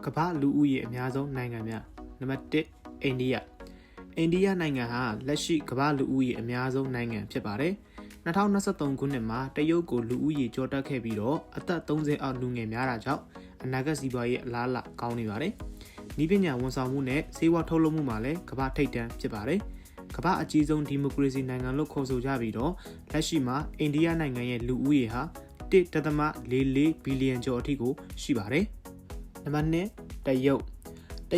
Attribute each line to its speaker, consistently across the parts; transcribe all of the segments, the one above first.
Speaker 1: ကမ္ဘာလူဦးရေအများဆုံးနိုင်ငံများနံပါတ်1အိန္ဒိယနိုင်ငံဟာလက်ရှိကမ္ဘာလူဦးရေအများဆုံးနိုင်ငံဖြစ်ပါတယ်2023ခုနှစ်မှာတရုတ်ကိုလူဦးရေကျော်တက်ခဲ့ပြီးတော့အသက်30အောက်လူငယ်များတာကြောင့်အနာဂတ်စီးပွားရေးအလားအလာကောင်းနေပါတယ်။ဤပညာဝန်ဆောင်မှုနဲ့ဆေးဝါးထုတ်လုပ်မှုမှာလည်းကမ္ဘာထိပ်တန်းဖြစ်ပါတယ်။ကမ္ဘာအကြီးဆုံးဒီမိုကရေစီနိုင်ငံလို့ခေါ်ဆိုကြပြီးတော့လက်ရှိမှာအိန္ဒိယနိုင်ငံရဲ့လူဦးရေဟာ1.44ဘီလီယံကျော်အထိကိုရှိပါတယ်။နံပါတ်2တ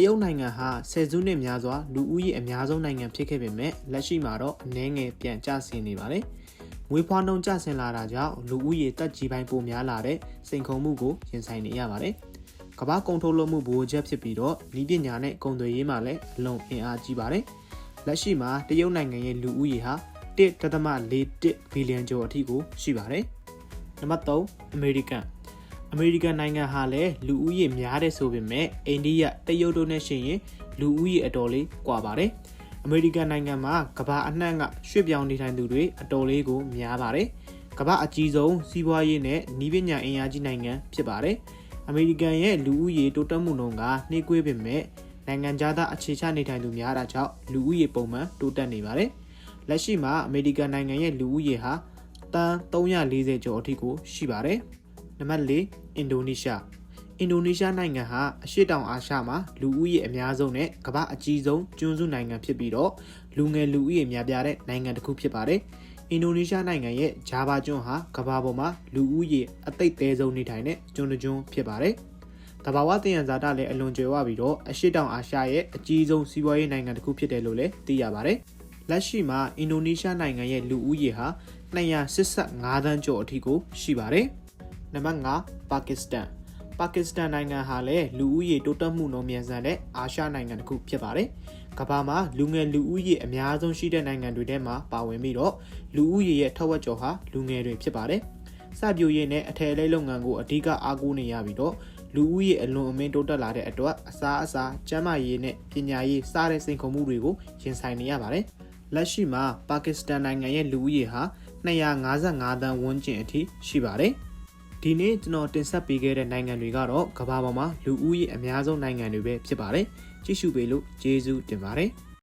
Speaker 1: ရုတ်နိုင်ငံဟာဆယ်စုနှစ်များစွာလူဦးရေအများဆုံးနိုင်ငံဖြစ်ခဲ့ပေမဲ့လက်ရှိမှာတော့အနည်းငယ်ပြန်ကျဆင်းနေပါတယ်။မွေးဖွားနှုန်းကျဆင်းလာတာကြောင့်လူဦးရေတက်ကြီးပိုင်းပိုများလာတဲ့စိန်ခေါ်မှုကိုရင်ဆိုင်နေရပါတယ်။ကမ္ဘာကုန်ထုတ်လုပ်မှုဗဟိုချက်ဖြစ်ပြီးတော့နည်းပညာနဲ့ကုန်သွယ်ရေးမှာလည်းအလွန်အင်အားကြီးပါတယ်။လက်ရှိမှာတရုတ်နိုင်ငံရဲ့လူဦးရေဟာ1.41ဘီလီယံကျော်အထိကိုရှိပါတယ်။နံပါတ်3အမေရိကန်နိုင်ငံဟာလည်းလူဦးရေများတဲ့ဆိုပေမဲ့အိန္ဒိယတရုတ်တို့နဲ့ရှင်ရင်လူဦးရေအတော်လေးကွာပါတယ်။အမေရိကန်နိုင်ငံမှာကမ္ဘာအနှံ့ကရွှေ့ပြောင်းနေထိုင်သူတွေအတော်လေးကိုများပါတယ်။ကမ္ဘာအကြီးဆုံးစီးပွားရေးနဲ့နည်းပညာအင်အားကြီးနိုင်ငံဖြစ်ပါတယ်။အမေရိကန်ရဲ့လူဦးရေတိုးတက်မှုနှုန်းကနှေးကွေးပေမဲ့နိုင်ငံခြားသားအခြေချနေထိုင်သူများတာကြောင့်လူဦးရေပုံမှန်တိုးတက်နေပါတယ်။လက်ရှိမှာအမေရိကန်နိုင်ငံရဲ့လူဦးရေဟာတန်340ကျော်အထိကိုရှိပါတယ်။နံပါတ်4အင်ဒိုနီးရှားနိုင်ငံဟာအရှေ့တောင်အာရှမှာလူဦးရေအများဆုံးနဲ့ကမ္ဘာအကြီးဆုံးကျွန်းစုနိုင်ငံဖြစ်ပြီးတော့လူငယ်လူဦးရေများပြားတဲ့နိုင်ငံတစ်ခုဖြစ်ပါတယ်။အင်ဒိုနီးရှားနိုင်ငံရဲ့ဂျာဗာကျွန်းဟာကမ္ဘာပေါ်မှာလူဦးရေအသိပ်သေးဆုံးနေထိုင်တဲ့ကျွန်းတစ်ကျွန်းဖြစ်ပါတယ်။တဘာဝသယံဇာတလည်းအလွန်ကျွယ်ဝပြီးတော့အရှေ့တောင်အာရှရဲ့အကြီးဆုံးစီးပွားရေးနိုင်ငံတစ်ခုဖြစ်တယ်လို့လည်းသိရပါတယ်။လက်ရှိမှာအင်ဒိုနီးရှားနိုင်ငံရဲ့လူဦးရေဟာ285သန်းကျော်အထိကိုရှိပါတယ်။နံပါတ်5ပါကစ္စတန်နိုင်ငံဟာလည်းလူဦးရေတိုးတက်မှုနှုန်းမြန်ဆန်တဲ့အာရှနိုင်ငံတစ်ခုဖြစ်ပါတယ်။ကမ္ဘာမှာလူငယ်လူဦးရေအများဆုံးရှိတဲ့နိုင်ငံတွေထဲမှာပါဝင်ပြီးတော့လူဦးရေရဲ့ထက်ဝက်ကျော်ဟာလူငယ်တွေဖြစ်ပါတယ်။စိုက်ပျိုးရေးနဲ့အထည်အလိပ်လုပ်ငန်းကိုအဓိကအားကိုးနေရပြီးတော့လူဦးရေအလွန်အမင်းတိုးတက်လာတဲ့အတွက်အစားကျန်းမာရေးနဲ့ပညာရေးစတဲ့စိန်ခေါ်မှုတွေကိုရင်ဆိုင်နေရပါတယ်။လက်ရှိမှာပါကစ္စတန်နိုင်ငံရဲ့လူဦးရေဟာ255သန်းဝန်းကျင်အထိရှိပါတယ်။ဒီနေ့ကျွန်တော်တင်ဆက်ပေးခဲ့တဲ့နိုင်ငံတွေကတော့ကမ္ဘာပေါ်မှာလူဦးရေအများဆုံးနိုင်ငံတွေပဲဖြစ်ပါတယ်။ကြည့်ရှုပေးလို့ကျေးဇူးတင်ပါတယ်။